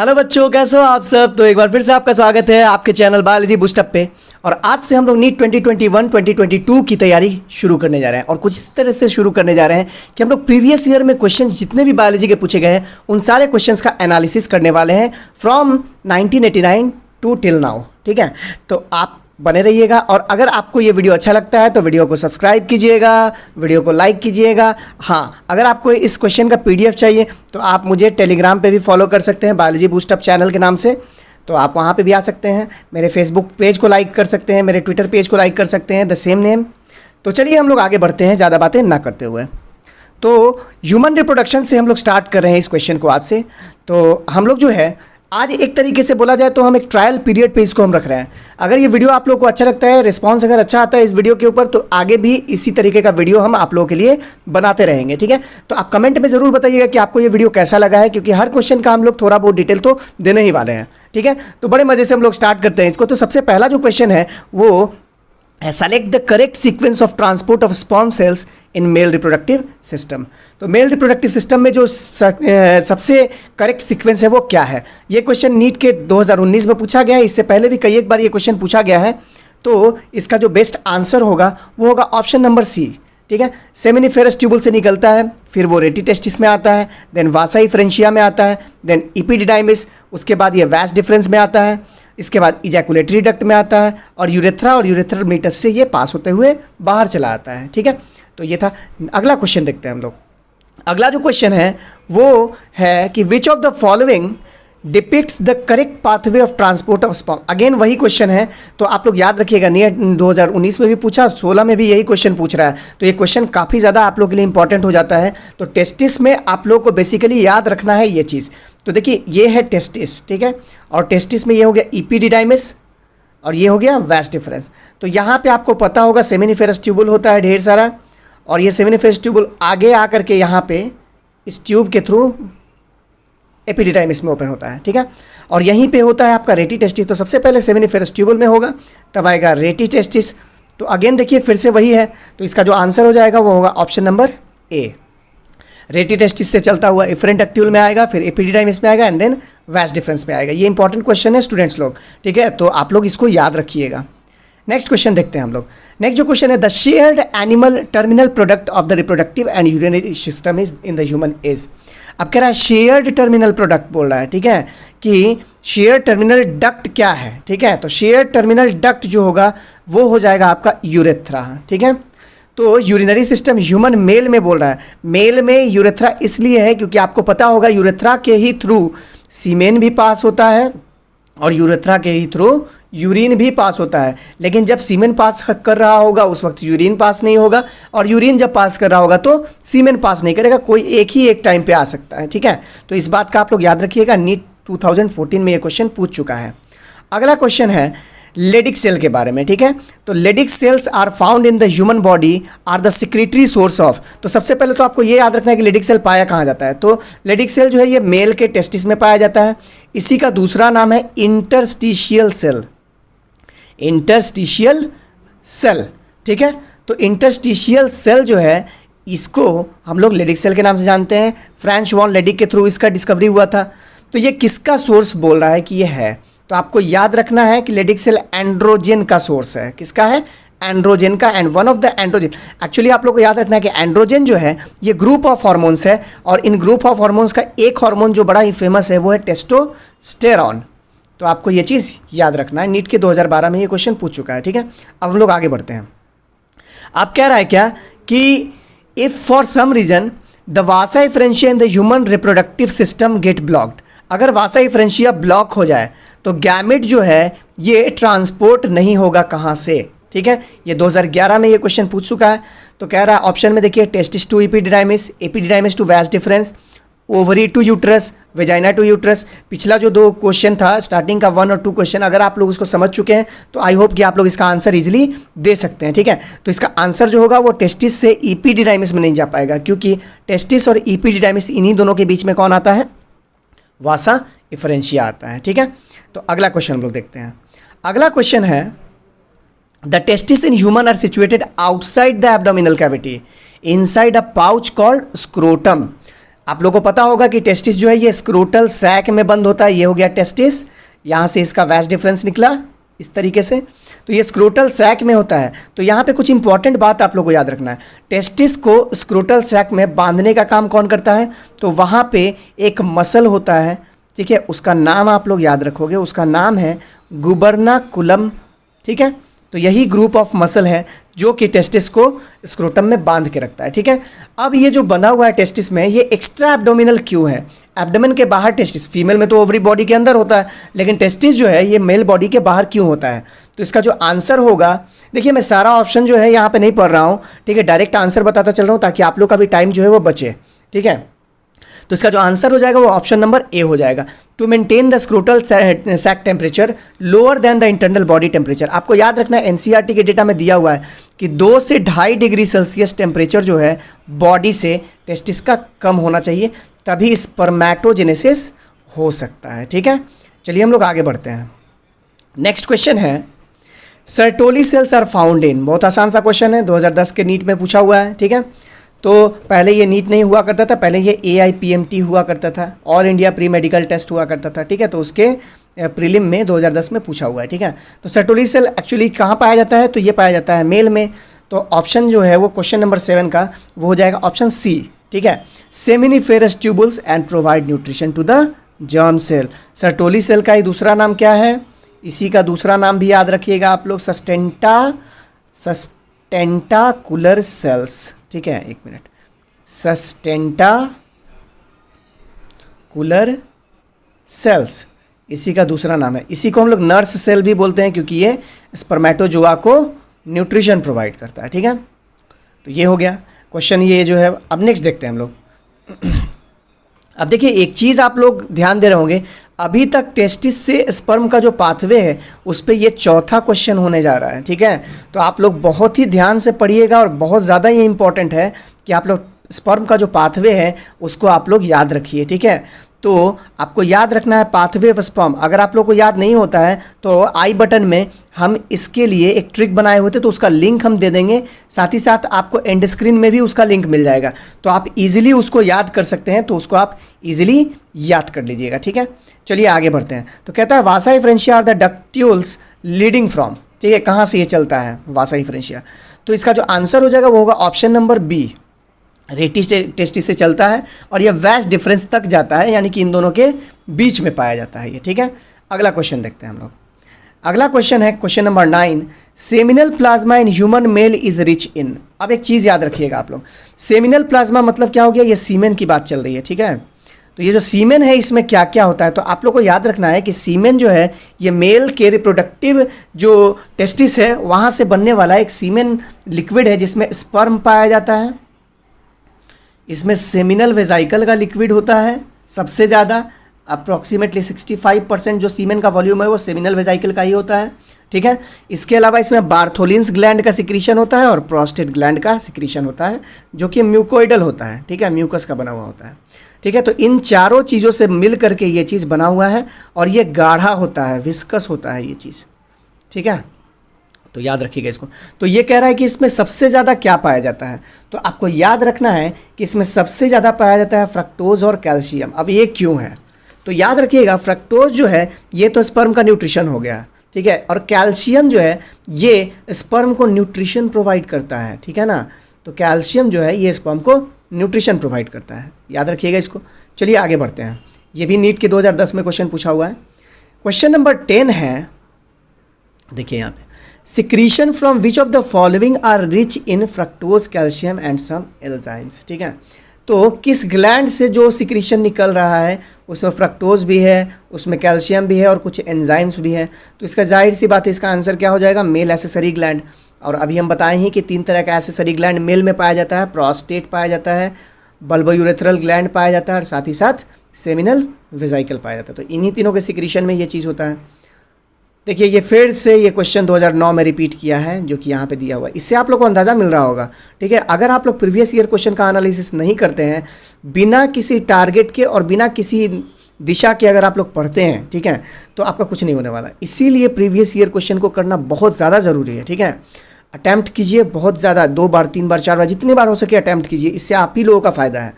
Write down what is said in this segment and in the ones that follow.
Hello बच्चों, कैसे हो आप सब। तो एक बार फिर से आपका स्वागत है आपके चैनल बायोलॉजी बूस्टअप पे। और आज से हम लोग नीट 2021-2022 की तैयारी शुरू करने जा रहे हैं। और कुछ इस तरह से शुरू करने जा रहे हैं कि हम लोग प्रीवियस ईयर में क्वेश्चन जितने भी बायोलॉजी के पूछे गए हैं उन सारे क्वेश्चंस का एनालिसिस करने वाले हैं फ्रॉम 1989 टू टिल नाउ। ठीक है, तो आप बने रहिएगा। और अगर आपको ये वीडियो अच्छा लगता है तो वीडियो को सब्सक्राइब कीजिएगा, वीडियो को लाइक कीजिएगा। हाँ, अगर आपको इस क्वेश्चन का पीडीएफ चाहिए तो आप मुझे टेलीग्राम पे भी फॉलो कर सकते हैं बायोलॉजी बूस्टअप चैनल के नाम से। तो आप वहाँ पे भी आ सकते हैं, मेरे फेसबुक पेज को लाइक कर सकते हैं, मेरे ट्विटर पेज को लाइक कर सकते हैं, द सेम नेम। तो चलिए हम लोग आगे बढ़ते हैं ज़्यादा बातें ना करते हुए। तो ह्यूमन रिप्रोडक्शन से हम लोग स्टार्ट कर रहे हैं इस क्वेश्चन को आज से। तो हम लोग जो है आज एक तरीके से बोला जाए तो हम एक ट्रायल पीरियड पे इसको हम रख रहे हैं। अगर ये वीडियो आप लोगों को अच्छा लगता है, रिस्पांस अगर अच्छा आता है इस वीडियो के ऊपर, तो आगे भी इसी तरीके का वीडियो हम आप लोगों के लिए बनाते रहेंगे। ठीक है, तो आप कमेंट में ज़रूर बताइएगा कि आपको ये वीडियो कैसा लगा है, क्योंकि हर क्वेश्चन का हम लोग थोड़ा बहुत डिटेल तो देने ही वाले हैं। ठीक है, तो बड़े मज़े से हम लोग स्टार्ट करते हैं इसको। तो सबसे पहला जो क्वेश्चन है वो select the correct sequence of transport of sperm cells in male reproductive system. तो मेल रिप्रोडक्टिव सिस्टम में जो सबसे करेक्ट सीक्वेंस है वो क्या है। ये क्वेश्चन नीट के 2019 में पूछा गया है, इससे पहले भी कई एक बार ये क्वेश्चन पूछा गया है। तो इसका जो बेस्ट आंसर होगा वो होगा ऑप्शन नंबर सी। ठीक है, सेमिनिफेरस ट्यूबुल से निकलता है, फिर वो रेटिटेस्टिस में आता है, देन वासा फ्रेंशिया में आता है, देन इपिडिडाइमिस, उसके बाद ये वैस डिफरेंस में आता है, इसके बाद इजैकुलेटरी डक्ट में आता है और यूरेथ्रा और यूरेथ्रल मीटस से ये पास होते हुए बाहर चला आता है। ठीक है, तो ये था। अगला क्वेश्चन देखते हैं हम लोग। अगला जो क्वेश्चन है वो है कि विच of the following depicts the correct pathway of transport of sperm. Again वही क्वेश्चन है, तो आप लोग याद रखिएगा। नीट 2019 में भी पूछा, 16 में भी यही क्वेश्चन पूछ रहा है। तो ये क्वेश्चन काफ़ी ज़्यादा आप लोग के लिए इंपॉर्टेंट हो जाता है। तो टेस्टिस में आप लोग को बेसिकली याद रखना है ये चीज़। तो देखिए ये है टेस्टिस, ठीक है, और टेस्टिस में ये हो गया इपिडिडाइमिस और ये हो गया वैस डिफरेंस। तो यहाँ पे आपको पता होगा सेमिनिफेरस ट्यूबुल होता है ढेर सारा, और ये सेमिनिफेरस ट्यूबुल आगे आकर के यहाँ पे इस ट्यूब के थ्रू एपिडिडाइमिस में ओपन होता है। ठीक है, और यहीं पे होता है आपका रेटिटेस्टिस। तो सबसे पहले सेमिनिफेरस ट्यूबुल में होगा, तब आएगा रेटिटेस्टिस। तो अगेन देखिए फिर से वही है, तो इसका जो आंसर हो जाएगा वो होगा ऑप्शन नंबर ए। रेटिटेस्टिस से चलता हुआ इफरेंट डक्ट्यूल में आएगा, फिर एपिडिडाइमिस में आएगा एंड देन वैस डिफरेंस में आएगा। ये इंपॉर्टेंट क्वेश्चन है स्टूडेंट्स लोग। ठीक है, तो आप लोग इसको याद रखिएगा। नेक्स्ट क्वेश्चन देखते हैं हम लोग। नेक्स्ट जो क्वेश्चन है, the shared animal terminal product of the reproductive and urinary system is in the human is. अब कह रहा है शेयर्ड टर्मिनल प्रोडक्ट बोल रहा है। ठीक है, कि शेयर टर्मिनल डक्ट क्या है। ठीक है, तो शेयर टर्मिनल डक्ट जो होगा वो हो जाएगा आपका यूरेथ्रा। ठीक है, तो यूरिनरी सिस्टम ह्यूमन मेल में बोल रहा है। मेल में यूरेथ्रा इसलिए है क्योंकि आपको पता होगा यूरेथ्रा के ही थ्रू सीमेन भी पास होता है और यूरेथ्रा के ही थ्रू यूरिन भी पास होता है। लेकिन जब सीमेन पास कर रहा होगा उस वक्त यूरिन पास नहीं होगा, और यूरिन जब पास कर रहा होगा तो सीमेन पास नहीं करेगा। कोई एक ही एक टाइम पे आ सकता है। ठीक है, तो इस बात का आप लोग याद रखिएगा। नीट 2014 में ये क्वेश्चन पूछ चुका है। अगला क्वेश्चन है लेडिक सेल के बारे में। ठीक है, तो Leydig cells are found in the human body are the secretory source of. तो सबसे पहले तो आपको ये याद रखना है कि लेडिक सेल पाया कहाँ जाता है। तो लेडिक सेल जो है ये मेल के टेस्टिस में पाया जाता है। इसी का दूसरा नाम है इंटरस्टिशियल सेल। इंटरस्टिशियल सेल, ठीक है, तो इंटरस्टिशियल सेल जो है इसको हम लोग लेडिक सेल के नाम से जानते हैं। फ्रेंच वॉन लेडिक के थ्रू इसका डिस्कवरी हुआ था। तो ये किसका सोर्स बोल रहा है कि ये है, तो आपको याद रखना है कि लेडिक सेल एंड्रोजन का सोर्स है। किसका है? एंड्रोजन का। And one of the androgen, actually आप लोग को याद रखना है कि एंड्रोजन जो है ये ग्रुप ऑफ हार्मोन्स है, और इन ग्रुप ऑफ हार्मोन्स का एक हार्मोन जो बड़ा ही फेमस है वो है टेस्टोस्टेरॉन। तो आपको ये चीज़ याद रखना है। नीट के 2012 में ये क्वेश्चन पूछ चुका है। ठीक है, अब हम लोग आगे बढ़ते हैं। आप कह रहा है क्या कि if for some reason the vasa deferentia in the human reproductive system get blocked. अगर वासा फ्रेंशिया ब्लॉक हो जाए तो गैमेट जो है ये ट्रांसपोर्ट नहीं होगा कहाँ से। ठीक है, ये 2011 में ये क्वेश्चन पूछ चुका है। तो कह रहा है ऑप्शन में देखिए testis to epididymis, epididymis to vas deferens, ovary to uterus, vagina to uterus. पिछला जो दो क्वेश्चन था स्टार्टिंग का 1 और 2 क्वेश्चन, अगर आप लोग उसको समझ चुके हैं तो आई होप कि आप लोग इसका आंसर इजीली दे सकते हैं। ठीक है, तो इसका आंसर जो होगा वो टेस्टिस से एपिडिडाइमिस में नहीं जा पाएगा, क्योंकि टेस्टिस और एपिडिडाइमिस इन्हीं दोनों के बीच में कौन आता है? वासा फ्रेंशिया आता है। ठीक है, तो अगला क्वेश्चन हम लोग देखते हैं। अगला क्वेश्चन है the testis in human are situated outside the abdominal cavity inside a pouch called scrotum. आप लोगों को पता होगा कि टेस्टिस जो है ये स्क्रोटल सैक में बंद होता है। ये हो गया टेस्टिस, यहाँ से इसका वैस डिफरेंस निकला इस तरीके से, तो ये स्क्रोटल सैक में होता है। तो यहाँ पे कुछ इंपॉर्टेंट बात आप लोगों को याद रखना है। टेस्टिस को स्क्रोटल सैक में बांधने का काम कौन करता है? तो वहाँ पे एक मसल होता है, ठीक है, उसका नाम आप लोग याद रखोगे, उसका नाम है गुबर्नाकुलम, ठीक है। तो यही ग्रुप ऑफ मसल है जो कि टेस्टिस को स्क्रोटम में बांध के रखता है, ठीक है। अब ये जो बंधा हुआ है टेस्टिस में, ये एक्स्ट्रा एब्डोमिनल क्यों है? एब्डोमेन के बाहर टेस्टिस, फीमेल में तो ओवरी बॉडी के अंदर होता है, लेकिन टेस्टिस जो है ये मेल बॉडी के बाहर क्यों होता है? तो इसका जो आंसर होगा, देखिए मैं सारा ऑप्शन जो है यहाँ पे नहीं पढ़ रहा हूँ, ठीक है, डायरेक्ट आंसर बताता चल रहा हूँ ताकि आप लोग का भी टाइम जो है वो बचे, ठीक है। तो इसका जो आंसर हो जाएगा वो ऑप्शन नंबर ए हो जाएगा, to maintain the scrotal sac temperature lower than the internal body temperature. आपको याद रखना है एनसीईआरटी के डेटा में दिया हुआ है कि 2 से 2.5 डिग्री सेल्सियस टेम्परेचर जो है बॉडी से टेस्टिस का कम होना चाहिए, तभी स्पर्मेटोजेनेसिस हो सकता है, ठीक है। चलिए हम लोग आगे बढ़ते हैं। नेक्स्ट क्वेश्चन है, Sertoli cells are found in, बहुत आसान सा क्वेश्चन है, 2010 के नीट में पूछा हुआ है, ठीक है। तो पहले ये नीट नहीं हुआ करता था, पहले ये AIPMT हुआ करता था, all India pre medical test हुआ करता था, ठीक है। तो उसके प्रीलिम में 2010 में पूछा हुआ है, ठीक है। तो सर्टोली सेल एक्चुअली कहाँ पाया जाता है? तो ये पाया जाता है मेल में। तो ऑप्शन जो है वो क्वेश्चन नंबर 7 का वो हो जाएगा ऑप्शन सी, ठीक है। Seminiferous tubules and provide nutrition to the germ cell. Sertoli cell का ही दूसरा नाम क्या है? इसी का दूसरा नाम भी याद रखिएगा आप लोग, सस्टेंटाकुलर सेल्स, ठीक है, एक मिनट, सस्टेंटाकुलर सेल्स इसी का दूसरा नाम है। इसी को हम लोग नर्स सेल भी बोलते हैं क्योंकि ये स्पर्मेटोजोआ को न्यूट्रिशन प्रोवाइड करता है, ठीक है। तो ये हो गया क्वेश्चन, ये जो है। अब नेक्स्ट देखते हैं हम लोग। अब देखिए एक चीज़ आप लोग ध्यान दे रहे होंगे, अभी तक टेस्टिस से स्पर्म का जो पाथवे है उस पर ये चौथा क्वेश्चन होने जा रहा है, ठीक है। तो आप लोग बहुत ही ध्यान से पढ़िएगा और बहुत ज़्यादा ये इंपॉर्टेंट है कि आप लोग स्पर्म का जो पाथवे है उसको आप लोग याद रखिए, ठीक है। तो आपको याद रखना है पाथवे ऑफ स्पर्म। अगर आप लोग को याद नहीं होता है तो आई बटन में हम इसके लिए एक ट्रिक बनाए हुए थे, तो उसका लिंक हम दे देंगे, साथ ही साथ आपको एंड स्क्रीन में भी उसका लिंक मिल जाएगा, तो आप इजीली उसको याद कर सकते हैं। तो उसको आप इजीली याद कर लीजिएगा, ठीक है। चलिए आगे बढ़ते हैं। तो कहता है वासा फ्रेंशिया are the ductules leading from, ठीक है, कहाँ से ये चलता है वासा फ्रेंशिया? तो इसका जो आंसर हो जाएगा वो होगा ऑप्शन नंबर बी, रेटिस टेस्टिस से चलता है और ये वैस डिफरेंस तक जाता है, यानी कि इन दोनों के बीच में पाया जाता है ये, ठीक है। अगला क्वेश्चन देखते हैं हम लोग। अगला क्वेश्चन है question number 9, seminal plasma in human male is rich in. अब एक चीज़ याद रखिएगा आप लोग, सेमिनल प्लाज्मा मतलब क्या हो गया? ये सीमेन की बात चल रही है, ठीक है। तो ये जो सीमेन है इसमें क्या क्या होता है? तो आप लोग को याद रखना है कि सीमेन जो है ये मेल के रिप्रोडक्टिव जो टेस्टिस है वहाँ से बनने वाला एक सीमेन लिक्विड है जिसमें स्पर्म पाया जाता है। इसमें सेमिनल वेजाइकल का लिक्विड होता है सबसे ज़्यादा, अप्रॉक्सीमेटली 65% जो सीमेन का वॉल्यूम है वो सेमिनल वेजाइकल का ही होता है, ठीक है। इसके अलावा इसमें बार्थोलिन्स ग्लैंड का सिक्रीशन होता है और प्रोस्टेट ग्लैंड का सिक्रीशन होता है जो कि म्यूकोइडल होता है, ठीक है, म्यूकस का बना हुआ होता है, ठीक है। तो इन चारों चीज़ों से मिल करके ये चीज़ बना हुआ है और ये गाढ़ा होता है, विस्कस होता है ये चीज़, ठीक है। तो याद रखिएगा इसको। तो ये कह रहा है कि इसमें सबसे ज़्यादा क्या पाया जाता है? तो आपको याद रखना है कि इसमें सबसे ज़्यादा पाया जाता है फ्रक्टोज और कैल्शियम। अब ये क्यों है? तो याद रखिएगा फ्रक्टोज जो है ये तो स्पर्म का न्यूट्रिशन हो गया, ठीक है, और कैल्शियम जो है ये स्पर्म को न्यूट्रिशन प्रोवाइड करता है, ठीक है ना। तो कैल्शियम जो है ये स्पर्म को न्यूट्रिशन प्रोवाइड करता है, याद रखिएगा इसको। चलिए आगे बढ़ते हैं। ये भी नीट के 2010 में क्वेश्चन पूछा हुआ है। क्वेश्चन नंबर 10 है, देखिए यहाँ पे, secretion from which of the following are rich in fructose calcium and some enzymes, ठीक है। तो किस ग्लैंड से जो सिक्रीशन निकल रहा है उसमें फ्रक्टोज भी है, उसमें कैल्शियम भी है और कुछ एंजाइम्स भी है। तो इसका जाहिर सी बात है इसका आंसर क्या हो जाएगा? Male accessory gland. और अभी हम बताए हैं कि 3 तरह का एसेसरी ग्लैंड मेल में पाया जाता है, प्रोस्टेट पाया जाता है, बल्बोयूरेथ्रल ग्लैंड पाया जाता है और साथ ही साथ सेमिनल वेजाइकल पाया जाता है। तो इन्हीं तीनों के सिक्रीशन में ये चीज़ होता है। देखिए ये फिर से ये क्वेश्चन 2009 में रिपीट किया है जो कि यहाँ पे दिया हुआ है, इससे आप लोग को अंदाज़ा मिल रहा होगा, ठीक है। अगर आप लोग प्रीवियस ईयर क्वेश्चन का एनालिसिस नहीं करते हैं, बिना किसी टारगेट के और बिना किसी दिशा के अगर आप लोग पढ़ते हैं, ठीक है, तो आपका कुछ नहीं होने वाला। इसीलिए प्रीवियस ईयर क्वेश्चन को करना बहुत ज़्यादा ज़रूरी है, ठीक है। अटैम्प्ट कीजिए बहुत ज़्यादा, 2 बार 3 बार 4 बार जितनी बार हो सके अटैम्प्ट कीजिए, इससे आप ही लोगों का फ़ायदा है।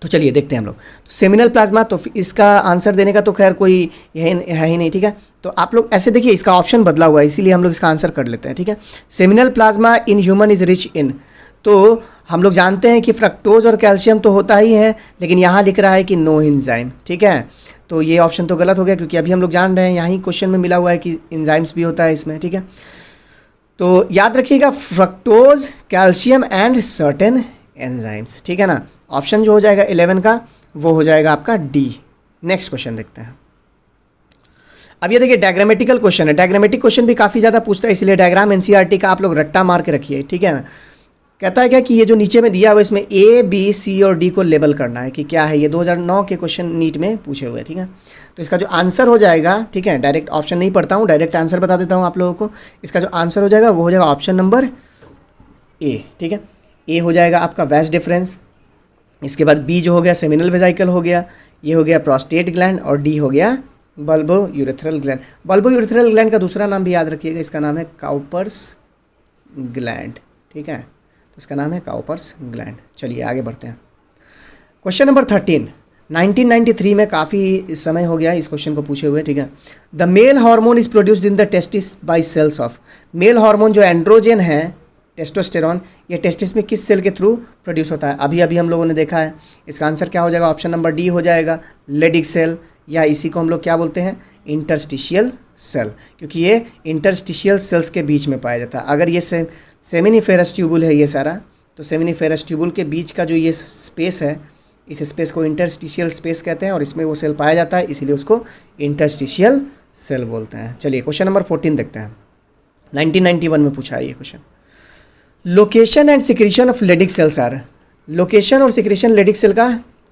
तो चलिए देखते हैं हम लोग। तो सेमिनल प्लाज्मा, तो इसका आंसर देने का तो खैर कोई है ही नहीं, ठीक है। तो आप लोग ऐसे देखिए, इसका ऑप्शन बदला हुआ है, इसीलिए हम लोग इसका आंसर कर लेते हैं, ठीक है। Seminal plasma in human is rich in, तो हम लोग जानते हैं कि फ्रक्टोज और कैल्शियम तो होता ही है, लेकिन यहाँ लिख रहा है कि नो एंजाइम, ठीक है। तो ये ऑप्शन तो गलत हो गया, क्योंकि अभी हम लोग जान रहे हैं, यहाँ ही क्वेश्चन में मिला हुआ है कि एंजाइम्स भी होता है इसमें, ठीक है। तो याद रखिएगा, fructose, calcium and certain enzymes, ठीक है ना। ऑप्शन जो हो जाएगा 11 का वो हो जाएगा आपका डी। नेक्स्ट क्वेश्चन देखते हैं। अब ये देखिए डायग्रामेटिकल क्वेश्चन है, डायग्रामेटिक क्वेश्चन भी काफ़ी ज़्यादा पूछता है, इसलिए डायग्राम एनसीईआरटी का आप लोग रट्टा मार के रखिए, ठीक है ना। कहता है क्या कि ये जो नीचे में दिया हुआ है इसमें ए बी सी और डी को लेबल करना है कि क्या है ये। 2009 के क्वेश्चन नीट में पूछे हुए, ठीक है। तो इसका जो आंसर हो जाएगा, ठीक है, डायरेक्ट ऑप्शन नहीं पढ़ता हूँ, डायरेक्ट आंसर बता देता हूँ आप लोगों को। इसका जो आंसर हो जाएगा वो हो जाएगा ऑप्शन नंबर ए, ठीक है। ए हो जाएगा आपका वैस डिफरेंस, इसके बाद बी जो हो गया सेमिनल वेजाइकल हो गया, ये हो गया प्रोस्टेट ग्लैंड, और डी हो गया bulbo urethral gland. Bulbo urethral gland का दूसरा नाम भी याद रखिएगा, इसका नाम है काउपर्स ग्लैंड, ठीक है। तो इसका नाम है काउपर्स ग्लैंड। चलिए आगे बढ़ते हैं। क्वेश्चन नंबर 13, 1993 में काफ़ी समय हो गया इस क्वेश्चन को पूछे हुए, ठीक है। The male hormone is produced in the testis by cells of, male hormone जो एंड्रोजन है टेस्टोस्टेरॉन, ये टेस्टिस में किस सेल के थ्रू प्रोड्यूस होता है, अभी अभी हम लोगों ने देखा है। इसका आंसर क्या हो जाएगा, ऑप्शन नंबर डी हो जाएगा लेडिक सेल, या इसी को हम लोग क्या बोलते हैं, इंटरस्टिशियल सेल, क्योंकि ये इंटरस्टिशियल सेल्स के बीच में पाया जाता है। अगर ये सेमिनिफेरस ट्यूबुल है ये सारा, तो सेमिनिफेरस ट्यूबुल के बीच का जो ये स्पेस है, इस स्पेस को इंटरस्टिशियल स्पेस कहते हैं, और इसमें वो सेल पाया जाता है, इसीलिए उसको इंटरस्टिशियल सेल बोलते हैं। चलिए क्वेश्चन नंबर 14 देखते हैं। 1991 में पूछा है ये question. Location and secretion of Leydig cells are, location और सिक्रीशन लेडिक सेल का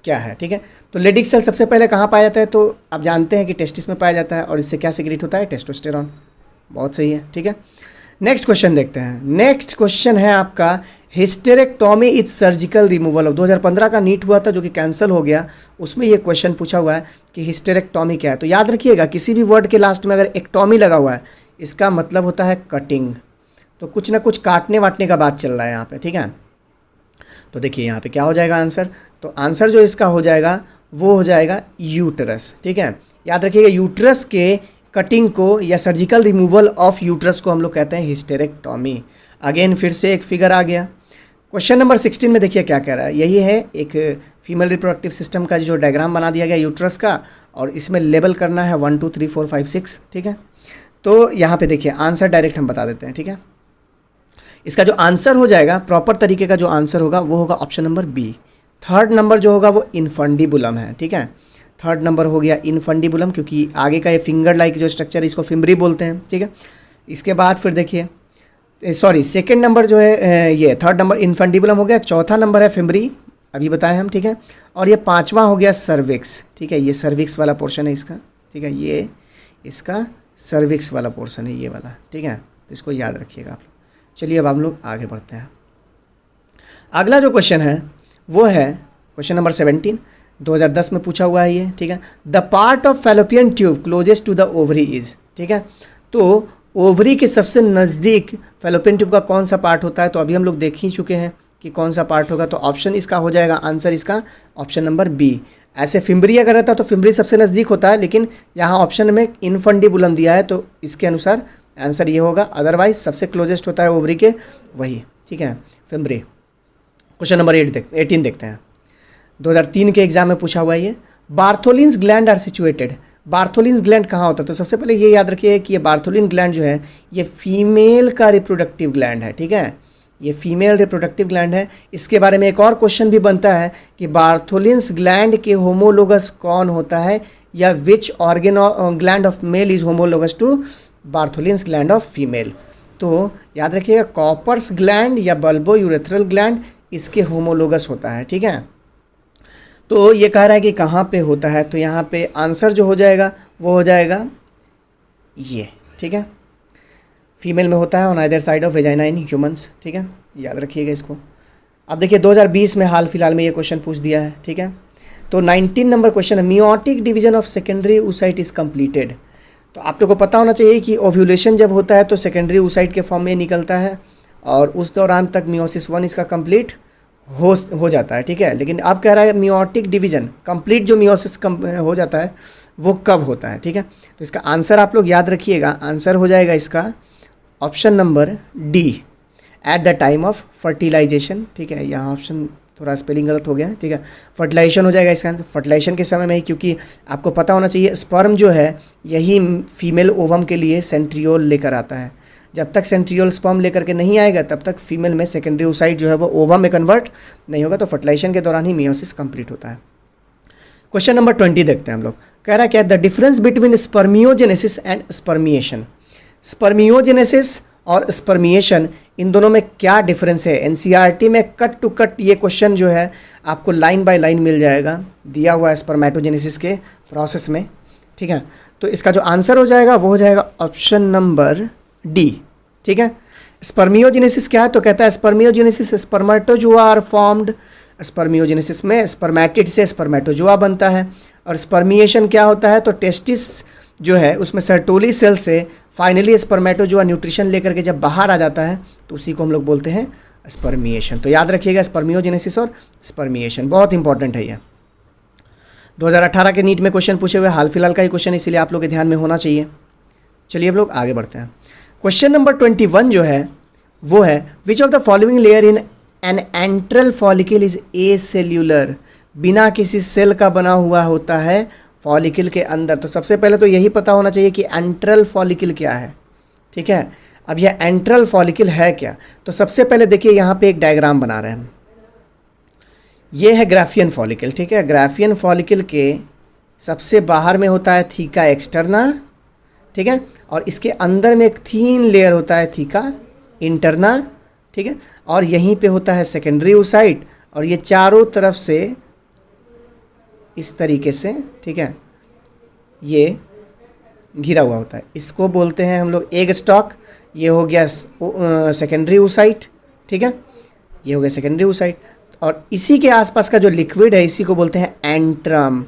क्या है, ठीक है। तो लेडिक सेल सबसे पहले कहाँ पाया जाता है, तो आप जानते हैं कि टेस्टिस में पाया जाता है, और इससे क्या सिक्रीट होता है, टेस्टोस्टेरॉन। बहुत सही है, ठीक है। नेक्स्ट क्वेश्चन देखते हैं। नेक्स्ट क्वेश्चन है आपका, hysterectomy is surgical removal of, 2015 का नीट हुआ था जो कि कैंसिल हो गया, उसमें ये क्वेश्चन पूछा हुआ है कि हिस्टेरेक्टोमी क्या है। तो याद रखिएगा, किसी भी वर्ड के लास्ट में अगर एक्टोमी लगा हुआ है, इसका मतलब होता है कटिंग, तो कुछ ना कुछ काटने वाटने का बात चल रहा है यहाँ पे, ठीक है। तो देखिए यहाँ पे क्या हो जाएगा आंसर, तो आंसर जो इसका हो जाएगा वो हो जाएगा यूटरस, ठीक है। याद रखिएगा, यूटरस के कटिंग को या सर्जिकल रिमूवल ऑफ यूटरस को हम लोग कहते हैं हिस्टेरेक्टोमी। अगेन फिर से एक फिगर आ गया। क्वेश्चन नंबर 16 में देखिए क्या कह रहा है, यही है एक फीमेल रिप्रोडक्टिव सिस्टम का जो डायग्राम बना दिया गया यूटरस का, और इसमें लेबल करना है 1 2 3 4 5 6, ठीक है। तो यहाँ पे देखिए आंसर डायरेक्ट हम बता देते हैं, ठीक है। इसका जो आंसर हो जाएगा, प्रॉपर तरीके का जो आंसर होगा वो होगा option number B. Third number जो होगा वो इनफंडिबुलम है, ठीक है। थर्ड नंबर हो गया इनफंडिबुलम, क्योंकि आगे का ये फिंगर लाइक जो स्ट्रक्चर है इसको फिम्बरी बोलते हैं, ठीक है। इसके बाद फिर देखिए, सॉरी सेकंड नंबर जो है ये थर्ड नंबर इनफंडिबुलम हो गया, चौथा नंबर है फिम्बरी, अभी बताएं हम, ठीक है। और ये पांचवा हो गया सर्विक्स, ठीक है। ये सर्विक्स वाला पोर्शन है इसका, ठीक है। ये इसका सर्विक्स वाला पोर्शन है ये वाला, ठीक है। तो इसको याद रखिएगा आप लोग। चलिए अब हम लोग आगे बढ़ते हैं। अगला जो क्वेश्चन है वो है क्वेश्चन नंबर 17, 2010 में पूछा हुआ है ये, ठीक है। The part of Fallopian tube closest to the ovary is, ठीक है। तो ओवरी के सबसे नज़दीक फैलोपियन ट्यूब का कौन सा पार्ट होता है, तो अभी हम लोग देख ही चुके हैं कि कौन सा पार्ट होगा। तो ऑप्शन इसका हो जाएगा आंसर इसका ऑप्शन नंबर बी। ऐसे फिम्बरी अगर रहता तो फिम्बरी सबसे नज़दीक होता है, लेकिन यहाँ ऑप्शन में इनफंडिबुलम दिया है, तो इसके अनुसार आंसर ये होगा। अदरवाइज सबसे क्लोजेस्ट होता है ओवरी के वही, ठीक है, फिम्बरी। क्वेश्चन नंबर 18 देखते हैं। 2003 के एग्जाम में पूछा हुआ है ये, Bartholin's gland are situated, Bartholin's gland कहाँ होता है। तो सबसे पहले ये याद रखिए कि ये बार्थोलिन ग्लैंड जो है ये फीमेल का रिप्रोडक्टिव ग्लैंड है, ठीक है। ये फीमेल रिप्रोडक्टिव ग्लैंड है। इसके बारे में एक और क्वेश्चन भी बनता है कि बार्थोलिन्स ग्लैंड के होमोलोगस कौन होता है, या which organ gland of male is homologous to Bartholin's gland of female. तो याद रखिएगा कॉपर्स ग्लैंड या बल्बो यूरेथ्रल ग्लैंड इसके होमोलोगस होता है, ठीक है। तो ये कह रहा है कि कहाँ पे होता है, तो यहाँ पे आंसर जो हो जाएगा वो हो जाएगा ये, ठीक है। फीमेल में होता है on either side of vagina in humans, ठीक है, याद रखिएगा इसको। अब देखिए 2020 में हाल फिलहाल में ये क्वेश्चन पूछ दिया है, ठीक है। तो 19 नंबर क्वेश्चन है, meiotic division of secondary oocyte is completed. तो आप लोग को पता होना चाहिए कि ओव्यूलेशन जब होता है तो सेकेंडरी oocyte के फॉर्म में निकलता है, और उस दौरान तक मियोसिस 1 इसका कंप्लीट हो जाता है, ठीक है। लेकिन अब कह रहा है मियोटिक डिवीजन कंप्लीट जो मियोसिस हो जाता है वो कब होता है, ठीक है। तो इसका आंसर आप लोग याद रखिएगा, आंसर हो जाएगा इसका option number D, at the time of fertilisation, ठीक है। यहाँ ऑप्शन थोड़ा स्पेलिंग गलत हो गया, ठीक है। फर्टिलाइजेशन हो जाएगा इसका आंसर, फर्टिलाइजेशन के समय में ही, क्योंकि आपको पता होना चाहिए स्पर्म जो है यही फीमेल ओवम के लिए सेंट्रियोल लेकर आता है। जब तक सेंट्रियोल स्पर्म लेकर के नहीं आएगा तब तक फीमेल में सेकेंडरी ओसाइट जो है वो ओवम में कन्वर्ट नहीं होगा। तो फर्टिलाइजेशन के दौरान ही मियोसिस कंप्लीट होता है। क्वेश्चन नंबर 20 देखते हैं हम लोग। कह रहा है क्या, the difference between spermiogenesis and spermiation. Spermiogenesis और स्पर्मिएशन इन दोनों में क्या डिफरेंस है। एनसीईआरटी में कट टू कट ये क्वेश्चन जो है आपको लाइन बाय लाइन मिल जाएगा, दिया हुआ है स्पर्मेटोजेनेसिस के प्रोसेस में, ठीक है। तो इसका जो आंसर हो जाएगा वो हो जाएगा ऑप्शन नंबर डी, ठीक है। स्पर्मियोजेनेसिस क्या है, तो कहता है spermiogenesis spermatozoa are formed. Spermiogenesis में स्पर्मेटिड से स्पर्मेटोजोआ बनता है। और स्पर्मिएशन क्या होता है, तो टेस्टिस जो है उसमें सर्टोली सेल से फाइनली स्पर्मेटोजोआ न्यूट्रिशन लेकर के जब बाहर आ जाता है तो उसी को हम लोग बोलते हैं स्पर्मिएशन। तो याद रखिएगा स्पर्मियोजेनेसिस और स्पर्मिएशन बहुत इंपॉर्टेंट है। ये 2018 के नीट में क्वेश्चन पूछे हुए हाल फिलहाल का ही क्वेश्चन, इसीलिए आप लोग के ध्यान में होना चाहिए। चलिए अब लोग आगे बढ़ते हैं। क्वेश्चन नंबर 21 जो है वो है which of the following layer in an enteral follicle is a cellular. बिना किसी सेल का बना हुआ होता है फॉलिकल के अंदर। तो सबसे पहले तो यही पता होना चाहिए कि एंट्रल फॉलिकल क्या है, ठीक है। अब यह एंट्रल फॉलिकल है क्या, तो सबसे पहले देखिए यहाँ पे एक डायग्राम बना रहे हैं। ये है ग्राफियन फॉलिकल, ठीक है। ग्राफियन फॉलिकल के सबसे बाहर में होता है थीका एक्सटर्ना, ठीक है। और इसके अंदर में एक थीन लेयर होता है थीका इंटरना, ठीक है। और यहीं पे होता है सेकेंडरी ओसाइट, और ये चारों तरफ से इस तरीके से, ठीक है, ये घिरा हुआ होता है। इसको बोलते हैं हम लोग एग स्टॉक। ये हो गया सेकेंडरी ओसाइट, ठीक है, ये हो गया सेकेंडरी ओसाइट। और इसी के आसपास का जो लिक्विड है इसी को बोलते हैं एंट्रम।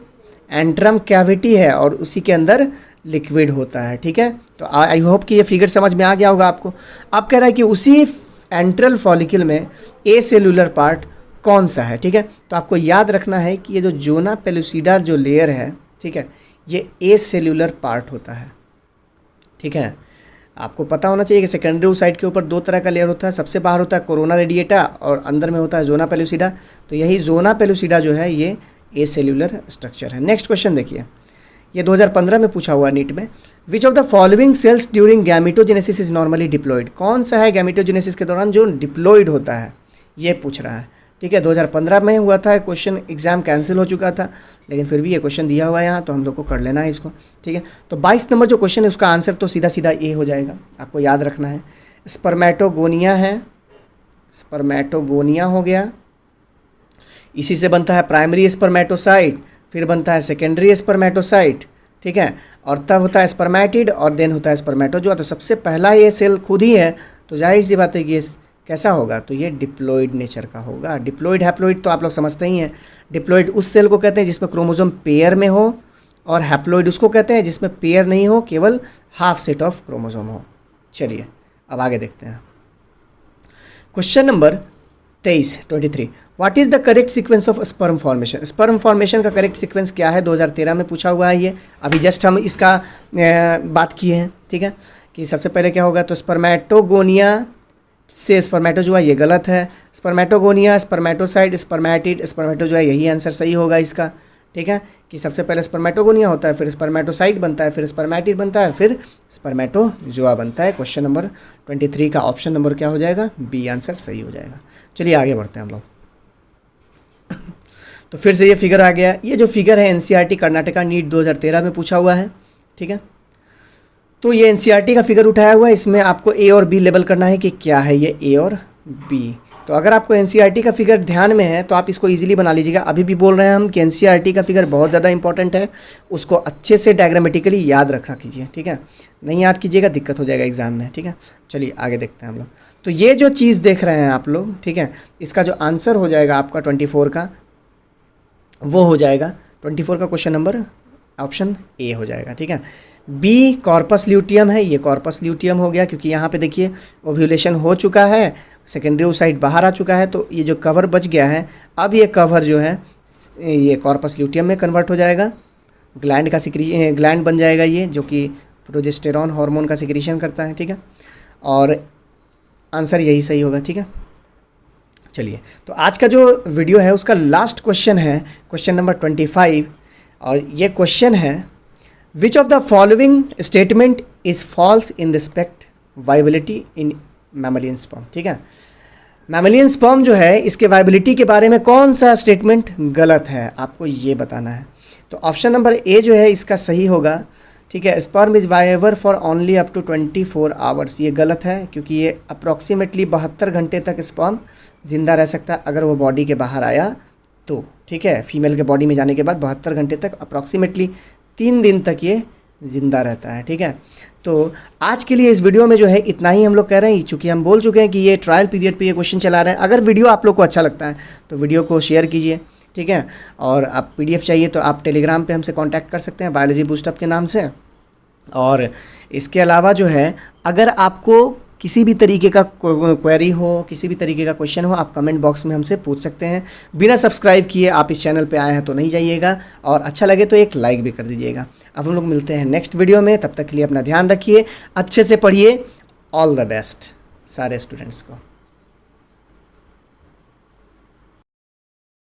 एंट्रम कैविटी है और उसी के अंदर लिक्विड होता है, ठीक है। तो आई होप कि ये फिगर समझ में आ गया होगा आपको। अब कह रहा है कि उसी एंट्रल फॉलिकल में ए सेलुलर पार्ट कौन सा है, ठीक है। तो आपको याद रखना है कि ये जो जोना पेलुसिडा जो लेयर है, ठीक है, ये ए सेलुलर पार्ट होता है, ठीक है। आपको पता होना चाहिए कि सेकेंडरी ओसाइट के ऊपर दो तरह का लेयर होता है। सबसे बाहर होता है कोरोना रेडिएटा और अंदर में होता है जोना पेलुसिडा। तो यही जोना पेलुसिडा जो है ये ए सेलुलर स्ट्रक्चर है। नेक्स्ट क्वेश्चन देखिए, ये 2015 में पूछा हुआ नीट में। Which of the following cells during gametogenesis is normally diploid. कौन सा है गैमेटोजेनेसिस के दौरान जो डिप्लॉयड होता है, ये पूछ रहा है, ठीक है। 2015 में हुआ था क्वेश्चन, एग्जाम कैंसिल हो चुका था, लेकिन फिर भी ये क्वेश्चन दिया हुआ है यहाँ, तो हम लोग को कर लेना है इसको, ठीक है। तो 22 नंबर जो क्वेश्चन है उसका आंसर तो सीधा सीधा ए हो जाएगा, आपको याद रखना है। स्पर्मेटोगोनिया है, स्पर्मेटोगोनिया हो गया, इसी से बनता है प्राइमरी स्पर्मेटोसाइट, फिर बनता है सेकेंडरी स्पर्मेटोसाइट, ठीक है। और तब होता है स्पर्मेटिड और देन होता है स्पर्मेटोजोआ। तो सबसे पहला ये सेल खुद ही है, तो जाहिर सी बात है कि ये कैसा होगा, तो ये डिप्लॉयड नेचर का होगा। डिप्लॉयड हैप्लॉयड तो आप लोग समझते ही हैं। डिप्लॉयड उस सेल को कहते हैं जिसमें क्रोमोसोम पेयर में हो, और हैप्लॉयड उसको कहते हैं जिसमें पेयर नहीं हो, केवल हाफ सेट ऑफ क्रोमोसोम हो। चलिए अब आगे देखते हैं। Question number 23 what is the correct sequence of sperm formation. Sperm formation का करेक्ट सीक्वेंस क्या है, 2013 में पूछा हुआ है। ये अभी जस्ट हम इसका बात किए हैं, ठीक है, कि सबसे पहले क्या होगा, तो स्पर्मेटोगोनिया से स्पर्मेटोजोआ, ये गलत है। स्पर्मेटोगोनिया, स्पर्मेटोसाइट, स्पर्मेटिड, स्पर्मेटोजोआ, यही आंसर सही होगा इसका, ठीक है। कि सबसे पहले स्पर्मेटोगोनिया होता है, फिर स्पर्मेटोसाइट बनता है, फिर स्पर्मेटिड बनता है, फिर स्पर्मेटोजोआ बनता है। क्वेश्चन नंबर 23 का ऑप्शन नंबर क्या हो जाएगा, बी आंसर सही हो जाएगा। चलिए आगे बढ़ते हैं हम लोग। तो फिर से ये फिगर आ गया। ये जो फिगर है एनसीईआरटी कर्नाटका नीट 2013 में पूछा हुआ है, ठीक है। तो ये एनसीईआरटी का फिगर उठाया हुआ है, इसमें आपको ए और बी लेबल करना है कि क्या है ये ए और बी। तो अगर आपको एनसीईआरटी का फिगर ध्यान में है तो आप इसको इजीली बना लीजिएगा। अभी भी बोल रहे हैं हम कि एनसीईआरटी का फिगर बहुत ज़्यादा इंपॉर्टेंट है, उसको अच्छे से डायग्रामेटिकली याद रखा कीजिए, ठीक है। नहीं याद कीजिएगा दिक्कत हो जाएगा एग्जाम में, ठीक है। चलिए आगे देखते हैं हम लोग। तो ये जो चीज़ देख रहे हैं आप लोग, ठीक है, इसका जो आंसर हो जाएगा आपका 24 का, वो हो जाएगा 24 का क्वेश्चन नंबर ऑप्शन ए हो जाएगा, ठीक है। बी कॉर्पस ल्यूटियम है, ये कॉर्पस ल्यूटियम हो गया, क्योंकि यहाँ पे देखिए ओव्यूलेशन हो चुका है, सेकेंडरी ओसाइट बाहर आ चुका है, तो ये जो कवर बच गया है, अब ये कवर जो है ये कॉर्पस ल्यूटियम में कन्वर्ट हो जाएगा, ग्लैंड का ग्लैंड बन जाएगा ये, जो कि प्रोजेस्टेरॉन हार्मोन का सिक्रीशन करता है, ठीक है। और आंसर यही सही होगा, ठीक है। चलिए, तो आज का जो वीडियो है उसका लास्ट क्वेश्चन है क्वेश्चन नंबर 25, और ये क्वेश्चन है which of the following statement is false in respect viability in mammalian sperm, ठीक है। मैमलियन स्पर्म जो है इसके वाइबिलिटी के बारे में कौन सा स्टेटमेंट गलत है, आपको ये बताना है। तो ऑप्शन नंबर ए जो है इसका सही होगा, ठीक है। Sperm is viable for only up to 24 hours, ये गलत है, क्योंकि ये अप्रॉक्सीमेटली 72 घंटे तक स्पर्म ज़िंदा रह सकता है अगर वो बॉडी के बाहर आया तो, ठीक है। फीमेल के बॉडी में जाने के बाद 72 घंटे तक अप्रॉक्सीमेटली 3 दिन तक ये ज़िंदा रहता है, ठीक है। तो आज के लिए इस वीडियो में जो है इतना ही हम लोग कह रहे हैं, चूँकि हम बोल चुके हैं कि ये ट्रायल पीरियड पे ये क्वेश्चन चला रहे हैं। अगर वीडियो आप लोग को अच्छा लगता है तो वीडियो को शेयर कीजिए, ठीक है। और आप PDF चाहिए तो आप टेलीग्राम पे हमसे कांटेक्ट कर सकते हैं बायोलॉजी बूस्टअप के नाम से। और इसके अलावा जो है अगर आपको किसी भी तरीके का क्वेरी हो, किसी भी तरीके का क्वेश्चन हो, आप कमेंट बॉक्स में हमसे पूछ सकते हैं। बिना सब्सक्राइब किए आप इस चैनल पे आए हैं तो नहीं जाइएगा, और अच्छा लगे तो एक लाइक भी कर दीजिएगा। अब हम लोग मिलते हैं नेक्स्ट वीडियो में, तब तक के लिए अपना ध्यान रखिए, अच्छे से पढ़िए। ऑल द बेस्ट सारे स्टूडेंट्स को।